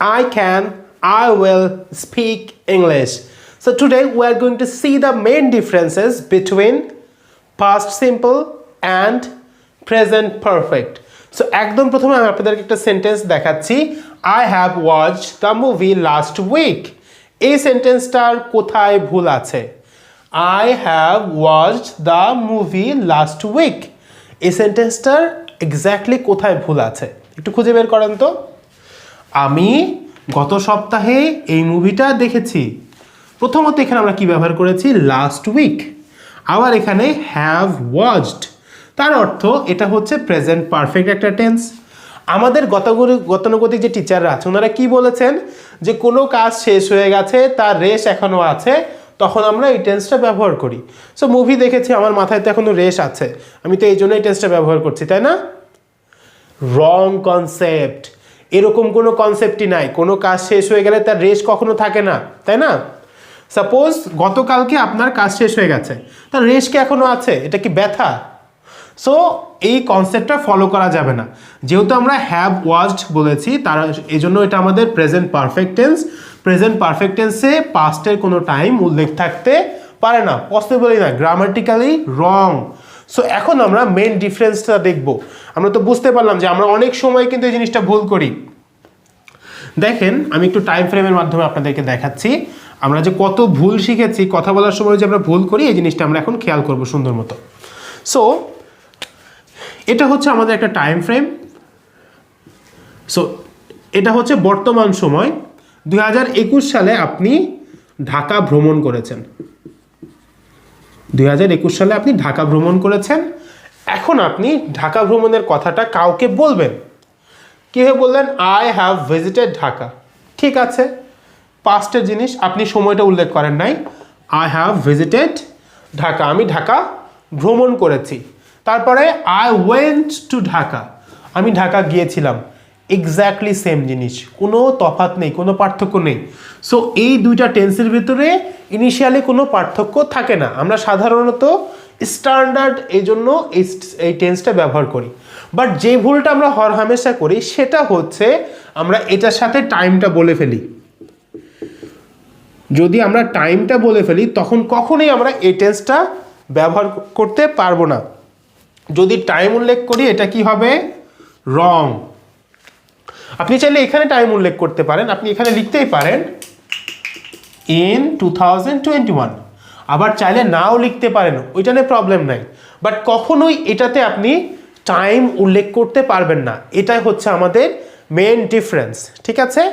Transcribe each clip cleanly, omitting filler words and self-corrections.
I can, I will speak English. So today we are going to see the main differences between past simple and present perfect. So একদম প্রথমে আমি আপনাদেরকে একটা sentence দেখাচ্ছি, I have watched the movie last week. এই সেন্টেন্সটার কোথায় ভুল আছে? I have watched the movie last week. এই সেন্টেন্সটার এক্স্যাক্টলি কোথায় ভুল আছে একটু খুঁজে বের করেন তো। আমি গত সপ্তাহে এই মুভিটা দেখেছি। প্রথমত এখানে আমরা কি ব্যবহার করেছি? Last week. আবার এখানে হ্যাভ ওয়াচড, তার অর্থ এটা হচ্ছে প্রেজেন্ট পারফেক্ট একটা টেন্স। আমাদের গতানুগতিক যে টিচাররা আছে ওনারা কি বলেছেন যে কোনো কাজ শেষ হয়ে গেছে, তার রেশ এখনও আছে, তখন আমরা এই টেন্সটা ব্যবহার করি। সো মুভি দেখেছি, আমার মাথায় তো এখনও রেশ আছে, আমি তো এই জন্য এই টেন্সটা ব্যবহার করছি, তাই না? Wrong concept. এরকম কোনো কনসেপ্টই নাই, কোনো কাজ শেষ হয়ে গেলে তার রেশ কখনো থাকে না, তাই না? সাপোজ গতকালকে আপনার কাজ শেষ হয়ে গেছে, তার রেশ কি এখনও আছে? এটা কি ব্যথা? সো এই কনসেপ্টটা ফলো করা যাবে না। যেহেতু আমরা হ্যাভ ওয়াচড বলেছি, তার এই জন্য এটা আমাদের present perfect tense. Present perfect টেন্সে পাস্টের কোনো টাইম উল্লেখ থাকতে পারে না, পসিবলই না, গ্রামাটিক্যালি রং। সো এখন আমরা মেন ডিফারেন্সটা দেখব। আমরা তো বুঝতে পারলাম যে আমরা অনেক সময় কিন্তু এই জিনিসটা ভুল করি। দেখেন আমি একটু টাইম ফ্রেমের মাধ্যমে আপনাদেরকে দেখাচ্ছি আমরা যে কত ভুল শিখেছি, কথা বলার সময় যে আমরা ভুল করি, এই জিনিসটা আমরা এখন খেয়াল করব সুন্দর মতো। সো এটা হচ্ছে আমাদের একটা টাইম ফ্রেম। সো এটা হচ্ছে বর্তমান সময়, 2021 সালে আপনি ঢাকা ভ্রমণ করেছেন। 2021 সালে আপনি ঢাকা ভ্রমণ করেছেন। এখন আপনি ঢাকা ভ্রমণের কথাটা কাউকে বলবেন। কীভাবে বললেন? I have visited Dhaka. ঠিক আছে, পাস্টের জিনিস, আপনি সময়টা উল্লেখ করেন নাই। আই হ্যাভ ভিজিটেড ঢাকা, আমি ঢাকা ভ্রমণ করেছি। তারপরে আই ওয়েন্ট টু ঢাকা, আমি ঢাকা গিয়েছিলাম। এক্স্যাক্টলি সেম জিনিস, কোনো তফাৎ নেই, কোনো পার্থক্য নেই। সো এই দুইটা টেন্সের ভিতরে ইনিশিয়ালি কোনো পার্থক্য থাকে না। আমরা সাধারণত স্ট্যান্ডার্ড এই জন্য এই টেন্সটা ব্যবহার করি। বাট যে ভুলটা আমরা হরহামেশা করি সেটা হচ্ছে আমরা এটার সাথে টাইমটা বলে ফেলি। যদি আমরা টাইমটা বলে ফেলি তখন কখনোই আমরা এই টেন্সটা ব্যবহার করতে পারবো না। যদি টাইম উল্লেখ করি এটা কি হবে? রং। আপনি চাইলে এখানে টাইম উল্লেখ করতে পারেন, আপনি এখানে লিখতেই পারেন ইন 2021, আবার চাইলে নাও লিখতে পারেন, ওইটা নিয়ে প্রবলেম নাই। বাট কখনোই এটাতে আপনি টাইম উল্লেখ করতে পারবেন না। এটাই হচ্ছে আমাদের মেন ডিফারেন্স, ঠিক আছে?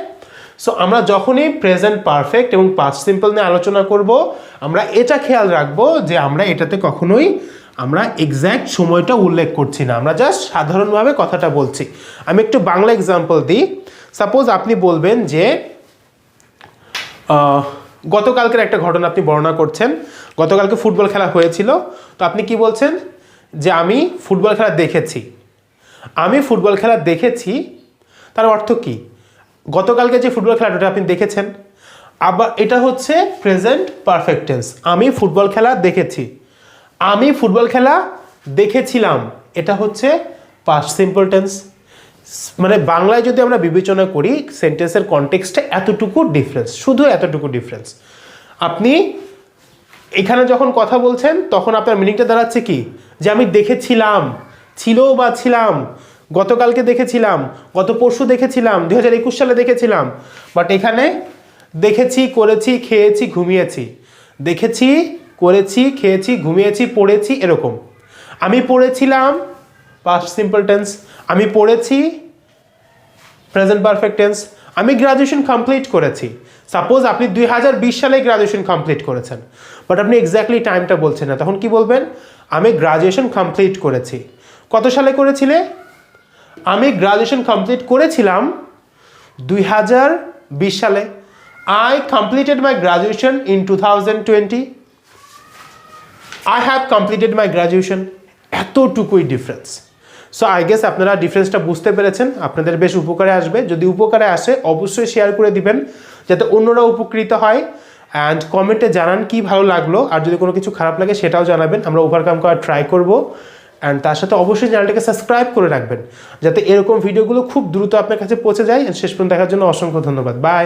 সো আমরা যখনই প্রেজেন্ট পারফেক্ট এবং পাস্ট সিম্পল নিয়ে আলোচনা করব, আমরা এটা খেয়াল রাখবো যে আমরা এটাতে কখনোই আমরা এক্স্যাক্ট সময়টা উল্লেখ করছি না, আমরা জাস্ট সাধারণভাবে কথাটা বলছি। আমি একটু বাংলা এক্সাম্পল দিই। সাপোজ আপনি বলবেন যে গতকালকের একটা ঘটনা আপনি বর্ণনা করছেন, গতকালকে ফুটবল খেলা হয়েছিল, তো আপনি কি বলছেন? যে আমি ফুটবল খেলা দেখেছি। আমি ফুটবল খেলা দেখেছি, তার অর্থ কি? গতকালকে যে ফুটবল খেলাটা আপনি দেখেছেন। আবার এটা হচ্ছে প্রেজেন্ট পারফেক্ট টেন্স, আমি ফুটবল খেলা দেখেছি। আমি ফুটবল খেলা দেখেছিলাম, এটা হচ্ছে পাস্ট সিম্পল টেন্স। মানে বাংলায় যদি আমরা বিবেচনা করি সেন্টেন্সের কনটেক্সটে এতটুকু ডিফারেন্স, শুধু এতটুকু ডিফারেন্স। আপনি এখানে যখন কথা বলছেন তখন আপনার মিনিংটা দাঁড়াচ্ছে কি? যে আমি দেখেছিলাম, ছিল বা ছিলাম, গতকালকে দেখেছিলাম, গত পরশু দেখেছিলাম, 2021 সালে দেখেছিলাম। বাট এখানে দেখেছি, করেছি, খেয়েছি, ঘুমিয়েছি। দেখেছি, করেছি, খেয়েছি, ঘুমিয়েছি, পড়েছি, এরকম। আমি পড়েছিলাম পাস্ট সিম্পল টেন্স, আমি পড়েছি প্রেজেন্ট পারফেক্ট টেন্স। আমি গ্রাজুয়েশন কমপ্লিট করেছি। সাপোজ আপনি 2020 সালে গ্রাজুয়েশন কমপ্লিট করেছেন, বাট আপনি এক্স্যাক্টলি টাইমটা বলছেন না, তখন কি বলবেন? আমি গ্রাজুয়েশন কমপ্লিট করেছি। কত সালে করেছিলে? আমি গ্রাজুয়েশন কমপ্লিট করেছিলাম 2020 সালে। I completed my graduation in 2020. I have completed my graduation. এতটুকুই ডিফারেন্স। সো আই গেস আপনারা ডিফারেন্সটা বুঝতে পেরেছেন, আপনাদের বেশ উপকারে আসবে। যদি উপকারে আসে অবশ্যই শেয়ার করে দিবেন যাতে অন্যরা উপকৃত হয়। অ্যান্ড কমেন্টে জানান কি ভালো লাগলো, আর যদি কোনো কিছু খারাপ লাগে সেটাও জানাবেন, আমরা ওভারকাম করার ট্রাই করব। অ্যান্ড তার সাথে অবশ্যই চ্যানেলটিকে সাবস্ক্রাইব করে রাখবেন যাতে এরকম ভিডিওগুলো খুব দ্রুত আপনার কাছে পৌঁছে যায়। শেষ পর্যন্ত দেখার জন্য অসংখ্য ধন্যবাদ। বাই।